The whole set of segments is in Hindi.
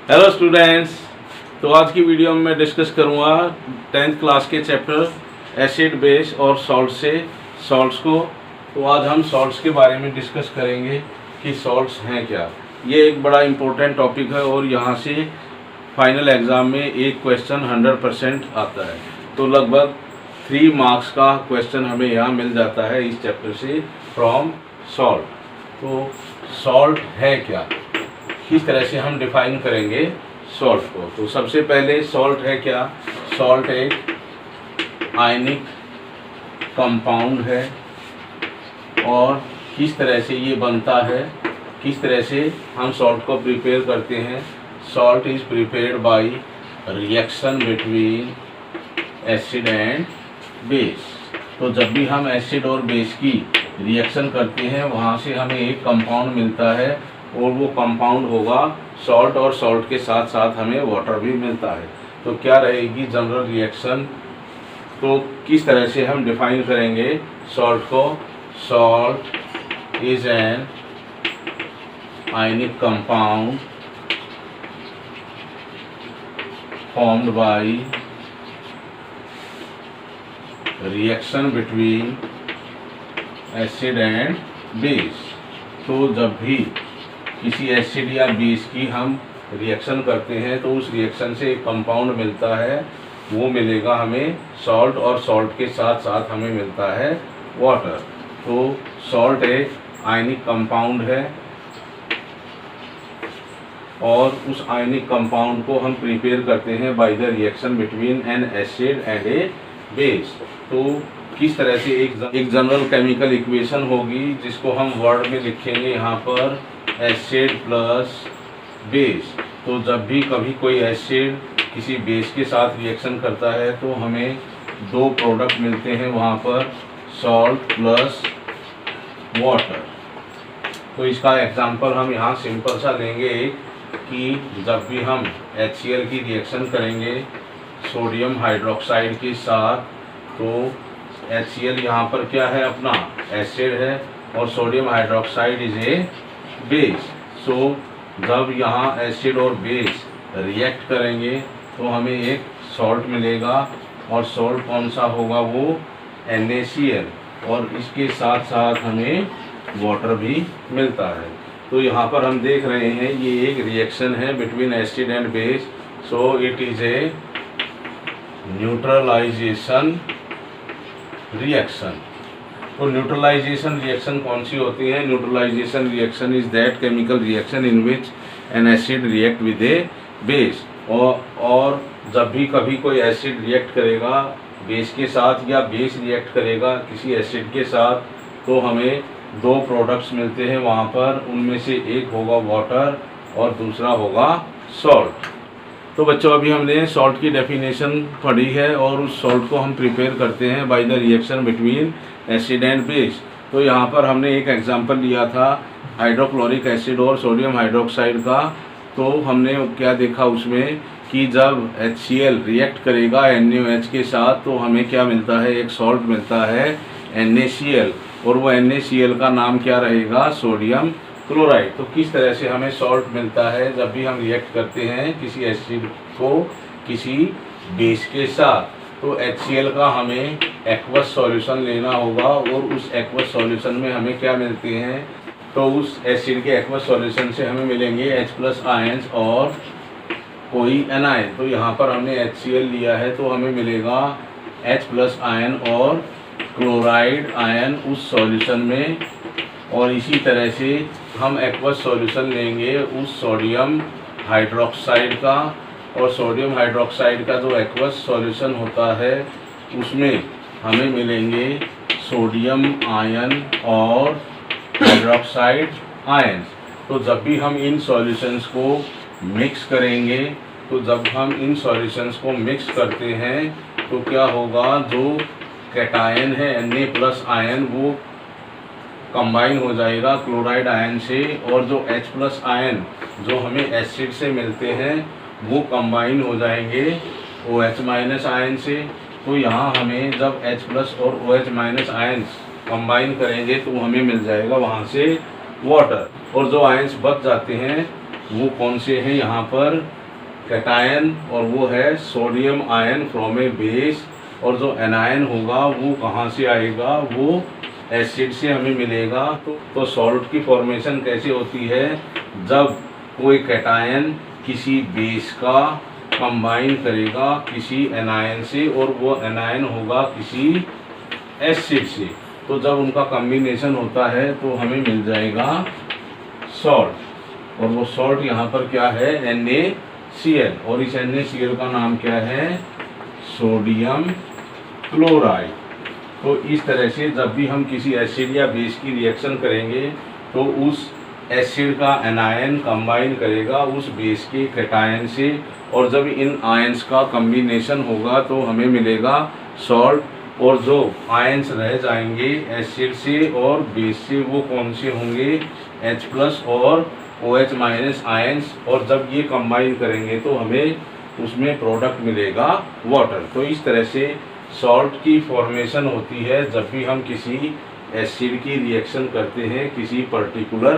Hello students. तो आज की वीडियो में मैं डिस्कस करूँगा 10th क्लास के चैप्टर एसिड बेस और सॉल्ट्स को। तो आज हम सॉल्ट्स के बारे में डिस्कस करेंगे कि सॉल्ट्स हैं क्या। ये एक बड़ा इम्पोर्टेंट टॉपिक है और यहाँ से फाइनल एग्ज़ाम में एक क्वेश्चन 100% आता है। तो लगभग 3 मार्क्स का क्वेश्चन हमें यहाँ मिल जाता है इस चैप्टर से फ्रॉम सॉल्ट। तो सॉल्ट है क्या, किस तरह से हम डिफाइन करेंगे सॉल्ट को। तो सबसे पहले सॉल्ट है क्या। सॉल्ट एक आयनिक कंपाउंड है और किस तरह से ये बनता है, किस तरह से हम सॉल्ट को प्रिपेयर करते हैं। Salt is prepared by reaction between acid and base. तो जब भी हम एसिड और बेस की रिएक्शन करते हैं वहाँ से हमें एक कंपाउंड मिलता है और वो कंपाउंड होगा सॉल्ट, और सॉल्ट के साथ साथ हमें वाटर भी मिलता है। तो क्या रहेगी जनरल रिएक्शन। तो किस तरह से हम डिफाइन करेंगे सॉल्ट को। Salt is an ionic compound formed by reaction between acid and base. तो जब भी किसी एसिड या बेस की हम रिएक्शन करते हैं तो उस रिएक्शन से एक कंपाउंड मिलता है, वो मिलेगा हमें सॉल्ट, और सॉल्ट के साथ साथ हमें मिलता है वाटर। तो सॉल्ट एक आयनिक कंपाउंड है और उस आयनिक कंपाउंड को हम प्रिपेयर करते हैं by the reaction between N acid and A base. तो किस तरह से एक जनरल केमिकल इक्वेशन होगी जिसको हम वर्ड में लिखेंगे यहाँ पर एसिड प्लस बेस। तो जब भी कभी कोई एसिड किसी बेस के साथ रिएक्शन करता है तो हमें 2 प्रोडक्ट मिलते हैं वहाँ पर, सॉल्ट प्लस वाटर। तो इसका एग्जांपल हम यहाँ सिंपल सा लेंगे कि जब भी हम HCl की रिएक्शन करेंगे सोडियम हाइड्रोक्साइड के साथ, तो HCl यहाँ पर क्या है, अपना एसिड है और sodium hydroxide is a base. So जब यहाँ एसिड और बेस रिएक्ट करेंगे तो हमें एक सॉल्ट मिलेगा, और सॉल्ट कौन सा होगा, वो NaCl, और इसके साथ साथ हमें वाटर भी मिलता है। तो यहाँ पर हम देख रहे हैं ये एक रिएक्शन है between acid and base. So it is a neutralisation reaction. तो न्यूट्रलाइजेशन रिएक्शन कौन सी होती है। Neutralisation reaction is that chemical reaction in which an acid react with a base. और जब भी कभी कोई एसिड रिएक्ट करेगा बेस के साथ या बेस रिएक्ट करेगा किसी एसिड के साथ, तो हमें 2 प्रोडक्ट्स मिलते हैं वहाँ पर। उनमें से एक होगा वाटर और दूसरा होगा सॉल्ट। तो बच्चों अभी हमने सॉल्ट की डेफिनेशन पढ़ी है और उस सॉल्ट को हम प्रिपेयर करते हैं by the reaction between acid and base. तो यहाँ पर हमने एक एग्जांपल लिया था हाइड्रोक्लोरिक एसिड और सोडियम हाइड्रोक्साइड का। तो हमने क्या देखा उसमें कि जब HCl रिएक्ट करेगा NaOH के साथ तो हमें क्या मिलता है, एक सॉल्ट मिलता है NaCl, और वो NaCl का नाम क्या रहेगा, सोडियम क्लोराइड। तो किस तरह से हमें सॉल्ट मिलता है जब भी हम रिएक्ट करते हैं किसी एसिड को किसी बेस के साथ। तो HCl का हमें एक्वस सॉल्यूशन लेना होगा और उस एक्वस सॉल्यूशन में हमें क्या मिलते हैं, तो उस एसिड के एक्वस सॉल्यूशन से हमें मिलेंगे H+ आयंस और कोई एनायन। तो यहाँ पर हमने HCl लिया है तो हमें मिलेगा H+ आयन और क्लोराइड आयन उस सॉल्यूशन में, और इसी तरह से हम एक्वस सॉल्यूशन लेंगे उस सोडियम हाइड्रोक्साइड का, और सोडियम हाइड्रोक्साइड का जो एक्वस सॉल्यूशन होता है उसमें हमें मिलेंगे सोडियम आयन और हाइड्रोक्साइड आयन। तो जब भी हम इन सॉल्यूशंस को मिक्स करेंगे, तो जब हम इन सॉल्यूशंस को मिक्स करते हैं तो क्या होगा, जो कैटायन है Na+ आयन वो कंबाइन हो जाएगा क्लोराइड आयन से, और जो H+ आयन जो हमें एसिड से मिलते हैं वो कंबाइन हो जाएंगे OH- आयन से। तो यहाँ हमें जब H+ और OH- आयन्स कंबाइन करेंगे तो हमें मिल जाएगा वहाँ से वाटर, और जो आयन्स बच जाते हैं वो कौन से हैं यहाँ पर, कैटायन, और वो है sodium ion from A base. और जो एनायन होगा वो कहाँ से आएगा, वो एसिड से हमें मिलेगा। तो सॉल्ट की फॉर्मेशन कैसे होती है, जब कोई कैटायन किसी बेस का कंबाइन करेगा किसी एनायन से, और वो एनायन होगा किसी एसिड से। तो जब उनका कॉम्बिनेशन होता है तो हमें मिल जाएगा सॉल्ट। और वो सॉल्ट यहाँ पर क्या है, NaCl, और इस NaCl का नाम क्या है, सोडियम क्लोराइड। तो इस तरह से जब भी हम किसी एसिड या बेस की रिएक्शन करेंगे तो उस एसिड का एनायन कंबाइन करेगा उस बेस के कैटायन से, और जब इन आयंस का कॉम्बिनेशन होगा तो हमें मिलेगा सॉल्ट। और जो आयंस रह जाएंगे एसिड से और बेस से वो कौन से होंगे, H+ और OH- आयंस। और जब ये कंबाइन करेंगे तो हमें उसमें प्रोडक्ट मिलेगा वाटर। तो इस तरह से सॉल्ट की फॉर्मेशन होती है जब भी हम किसी एसिड की रिएक्शन करते हैं किसी पर्टिकुलर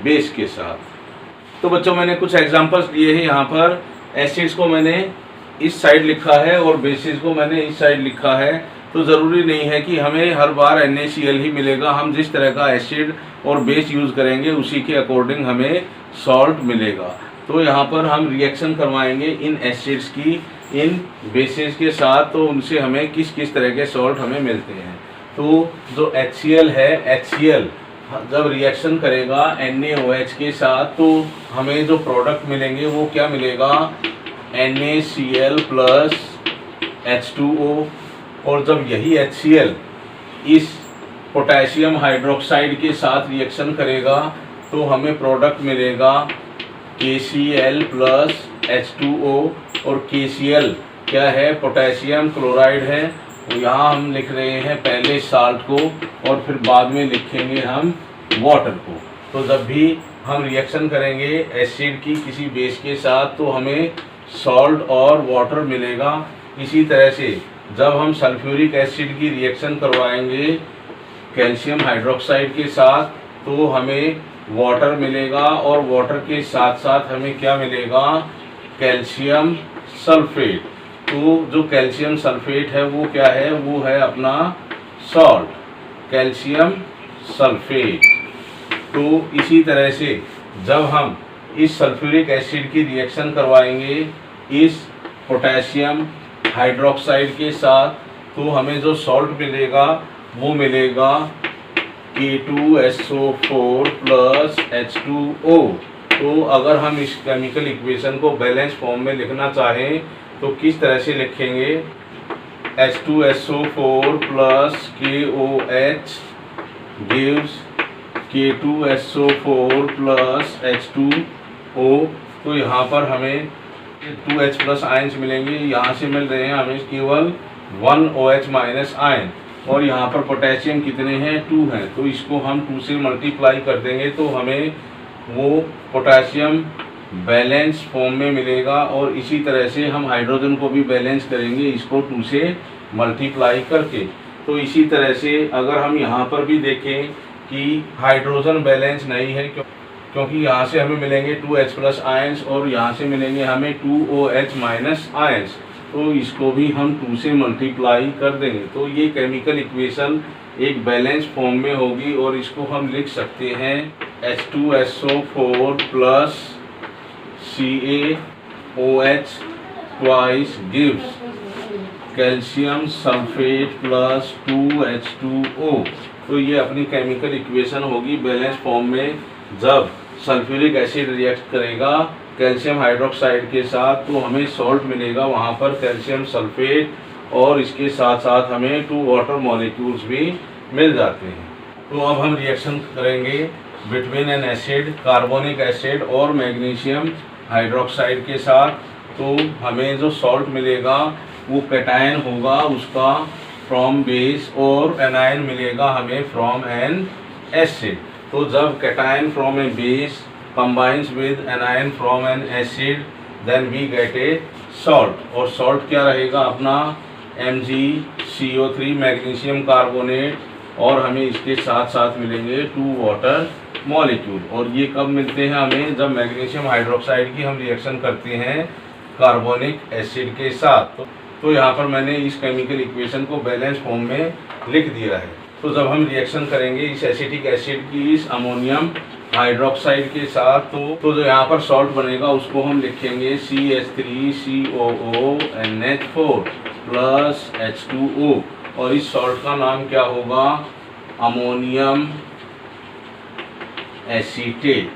बेस के साथ। तो बच्चों मैंने कुछ एग्जांपल्स लिए हैं। यहाँ पर एसिड्स को मैंने इस साइड लिखा है और बेसिस को मैंने इस साइड लिखा है। तो ज़रूरी नहीं है कि हमें हर बार NaCl ही मिलेगा। हम जिस तरह का एसिड और बेस यूज़ करेंगे उसी के अकॉर्डिंग हमें सॉल्ट मिलेगा। तो यहाँ पर हम रिएक्शन करवाएंगे इन एसिड्स की इन बेसिस के साथ, तो उनसे हमें किस किस तरह के सॉल्ट हमें मिलते हैं। तो जो HCl है, HCl जब रिएक्शन करेगा NaOH के साथ तो हमें जो प्रोडक्ट मिलेंगे वो क्या मिलेगा, NaCl प्लस H2O। और जब यही HCl इस पोटेशियम हाइड्रोक्साइड के साथ रिएक्शन करेगा तो हमें प्रोडक्ट मिलेगा KCl प्लस H2O। और KCl क्या है, पोटेशियम क्लोराइड है। तो यहाँ हम लिख रहे हैं पहले साल्ट को और फिर बाद में लिखेंगे हम वाटर को। तो जब भी हम रिएक्शन करेंगे एसिड की किसी बेस के साथ तो हमें सॉल्ट और वाटर मिलेगा। इसी तरह से जब हम सल्फ्यूरिक एसिड की रिएक्शन करवाएंगे कैल्शियम हाइड्रोक्साइड के साथ तो हमें वाटर मिलेगा, और वाटर के साथ साथ हमें क्या मिलेगा, कैल्शियम सल्फेट। तो जो कैल्शियम सल्फेट है वो क्या है, वो है अपना सॉल्ट, कैल्शियम सल्फेट। तो इसी तरह से जब हम इस सल्फ्यूरिक एसिड की रिएक्शन करवाएंगे इस पोटेशियम हाइड्रोक्साइड के साथ तो हमें जो सॉल्ट मिलेगा वो मिलेगा K2SO4 प्लस H2O। तो अगर हम इस केमिकल इक्वेशन को बैलेंस फॉर्म में लिखना चाहें तो किस तरह से लिखेंगे, H2SO4 plus KOH gives K2SO4 plus H2O। तो यहाँ पर हमें 2H प्लस आयन्स मिलेंगे, यहाँ से मिल रहे हैं हमें केवल 1 OH- आयन। और यहाँ पर पोटेशियम कितने हैं, 2 हैं। तो इसको हम 2 से मल्टीप्लाई कर देंगे तो हमें वो पोटेशियम बैलेंस फॉर्म में मिलेगा। और इसी तरह से हम हाइड्रोजन को भी बैलेंस करेंगे इसको 2 से मल्टीप्लाई करके। तो इसी तरह से अगर हम यहाँ पर भी देखें कि हाइड्रोजन बैलेंस नहीं है क्योंकि यहाँ से हमें मिलेंगे 2H प्लस आयंस और यहाँ से मिलेंगे हमें 2OH- आयंस। तो इसको भी हम 2 से मल्टीप्लाई कर देंगे। तो ये केमिकल इक्वेशन एक बैलेंस फॉर्म में होगी और इसको हम लिख सकते हैं H2SO4 plus CaOH twice gives calcium sulphate plus 2H2O। तो ये अपनी केमिकल इक्वेशन होगी बैलेंस फॉर्म में। जब सल्फ्यूरिक एसिड रिएक्ट करेगा कैल्शियम हाइड्रोक्साइड के साथ तो हमें सॉल्ट मिलेगा वहाँ पर कैल्शियम सल्फेट, और इसके साथ साथ हमें 2 वाटर मॉलिक्यूल्स भी मिल जाते हैं। तो अब हम रिएक्शन करेंगे between N acid carbonic acid और मैग्नीशियम हाइड्रोक्साइड के साथ। तो हमें जो सॉल्ट मिलेगा वो कैटायन होगा उसका फ्रॉम बेस, और एनायन मिलेगा हमें फ्रॉम एन एसिड। तो जब cation from A base combines with anion from an acid then we get a salt। और सॉल्ट क्या रहेगा अपना MgCO3 मैग्नीशियम कार्बोनेट और हमें इसके साथ साथ मिलेंगे 2 वाटर मॉलिक्यूल। और ये कब मिलते हैं हमें? जब मैग्नीशियम हाइड्रोक्साइड की हम रिएक्शन करते हैं कार्बोनिक एसिड के साथ। तो यहाँ पर मैंने इस केमिकल इक्वेशन को बैलेंस फॉर्म में लिख दिया है। तो जब हम रिएक्शन करेंगे इस एसिटिक एसिड की इस अमोनियम हाइड्रोक्साइड के साथ, तो जो यहाँ पर सॉल्ट बनेगा उसको हम लिखेंगे CH3COONH4 प्लस H2O। और इस सॉल्ट का नाम क्या होगा? Ammonium acetate.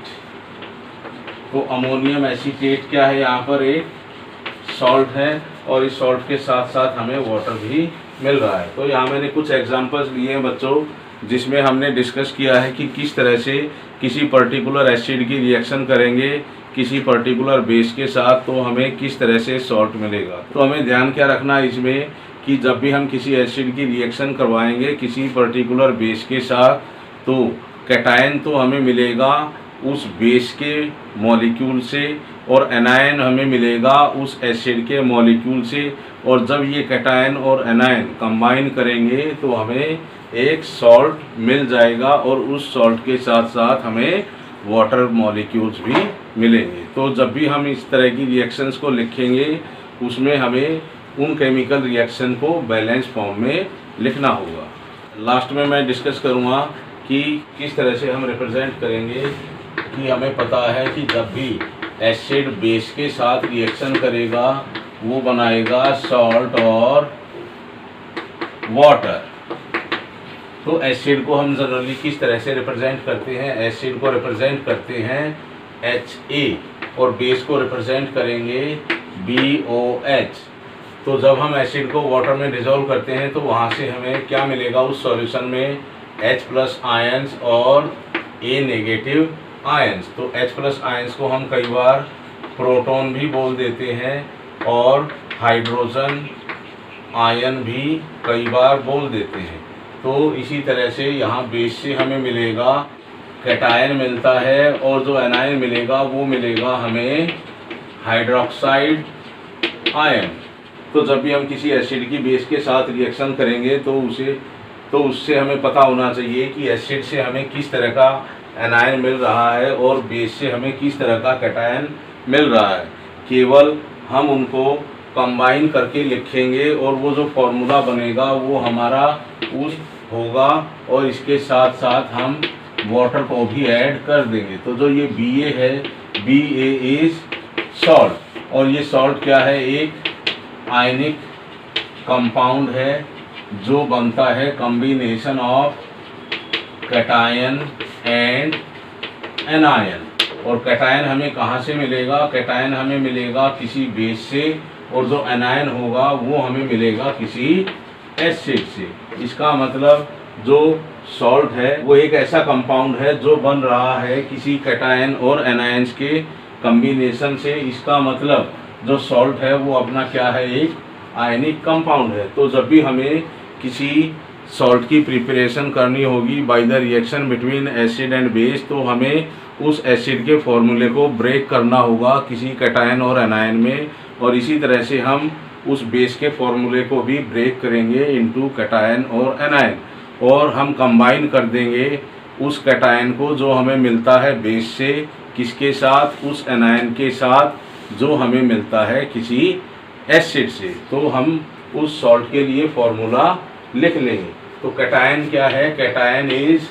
तो अमोनियम एसीटेट क्या है? यहाँ पर एक सॉल्ट है और इस सॉल्ट के साथ साथ हमें वाटर भी मिल रहा है। तो यहाँ मैंने कुछ एग्जांपल्स लिए हैं बच्चों, जिसमें हमने डिस्कस किया है कि किस तरह से किसी पर्टिकुलर एसिड की रिएक्शन करेंगे किसी पर्टिकुलर बेस के साथ, तो हमें किस तरह से सॉल्ट मिलेगा। तो हमें ध्यान क्या रखना है इसमें कि जब भी हम किसी एसिड की रिएक्शन करवाएंगे किसी पर्टिकुलर बेस के साथ, तो कैटायन तो हमें मिलेगा उस बेस के मॉलिक्यूल से और एनायन हमें मिलेगा उस एसिड के मॉलिक्यूल से। और जब ये कैटायन और एनायन कंबाइन करेंगे तो हमें एक सॉल्ट मिल जाएगा और उस सॉल्ट के साथ साथ हमें वाटर मॉलिक्यूल्स भी मिलेंगे। तो जब भी हम इस तरह की रिएक्शंस को लिखेंगे उसमें हमें उन केमिकल रिएक्शन को बैलेंस फॉर्म में लिखना होगा। लास्ट में मैं डिस्कस करूँगा कि किस तरह से हम रिप्रेजेंट करेंगे कि हमें पता है कि जब भी एसिड बेस के साथ रिएक्शन करेगा वो बनाएगा सॉल्ट और वाटर। तो एसिड को हम जनरली किस तरह से रिप्रेजेंट करते हैं? एसिड को रिप्रेजेंट करते हैं Ha और बेस को रिप्रेजेंट करेंगे BOH। तो जब हम एसिड को वाटर में डिसॉल्व करते हैं तो वहाँ से हमें क्या मिलेगा? उस सॉल्यूशन में H+ आयंस और A नेगेटिव आयंस। तो H+ आयंस को हम कई बार प्रोटॉन भी बोल देते हैं और हाइड्रोजन आयन भी कई बार बोल देते हैं। तो इसी तरह से यहाँ बेस से हमें मिलेगा कैटायन मिलता है और जो एनायन मिलेगा वो मिलेगा हमें हाइड्रोक्साइड आयन। तो जब भी हम किसी एसिड की बेस के साथ रिएक्शन करेंगे तो उससे हमें पता होना चाहिए कि एसिड से हमें किस तरह का एनायन मिल रहा है और बेस से हमें किस तरह का कैटायन मिल रहा है। केवल हम उनको कंबाइन करके लिखेंगे और वो जो फॉर्मूला बनेगा वो हमारा उस होगा और इसके साथ साथ हम वाटर को भी ऐड कर देंगे। तो जो ये BA है, BA इज सॉल्ट। और ये सॉल्ट क्या है? एक आयनिक कंपाउंड है जो बनता है combination of cation and anion. और कैटायन हमें कहाँ से मिलेगा? कैटायन हमें मिलेगा किसी बेस से और जो एनायन होगा वो हमें मिलेगा किसी एसिड से। इसका मतलब जो सॉल्ट है वो एक ऐसा कंपाउंड है जो बन रहा है किसी कैटायन और एनायंस के कॉम्बिनेशन से। इसका मतलब जो सॉल्ट है वो अपना क्या है? एक आयनिक कंपाउंड है। तो जब भी हमें किसी सॉल्ट की प्रिपरेशन करनी होगी by the reaction between acid and base, तो हमें उस एसिड के फॉर्मूले को ब्रेक करना होगा किसी कैटायन और एनायन में। और इसी तरह से हम उस बेस के फॉर्मूले को भी ब्रेक करेंगे इनटू कैटायन और एनायन और हम कंबाइन कर देंगे उस कैटायन को जो हमें मिलता है बेस से किसके साथ? उस एनायन के साथ जो हमें मिलता है किसी एसिड से। तो हम उस सॉल्ट के लिए फॉर्मूला लिख लेंगे। तो कैटायन क्या है? कैटायन इज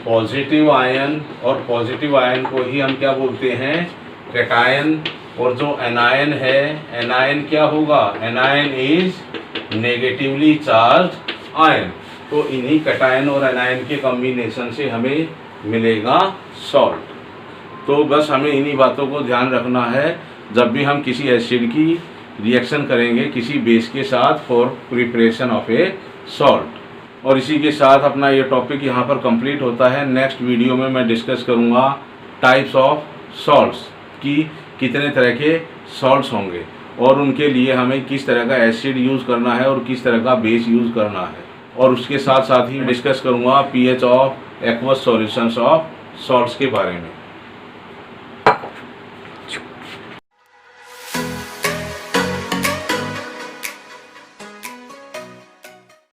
पॉजिटिव आयन और पॉजिटिव आयन को ही हम क्या बोलते हैं? कैटायन। और जो एनायन है, एनायन क्या होगा? Anion is negatively charge ion. तो इन्हीं कैटायन और एनायन के कॉम्बिनेशन से हमें मिलेगा सॉल्ट। तो बस हमें इन्हीं बातों को ध्यान रखना है जब भी हम किसी एसिड की रिएक्शन करेंगे किसी बेस के साथ for preparation of A salt. और इसी के साथ अपना ये टॉपिक यहाँ पर कंप्लीट होता है। नेक्स्ट वीडियो में मैं डिस्कस करूँगा टाइप्स ऑफ सॉल्ट्स की कितने तरह के सॉल्ट्स होंगे और उनके लिए हमें किस तरह का एसिड यूज़ करना है और किस तरह का बेस यूज़ करना है। और उसके साथ साथ ही डिस्कस करूँगा pH of aqueous solutions of salts के बारे में।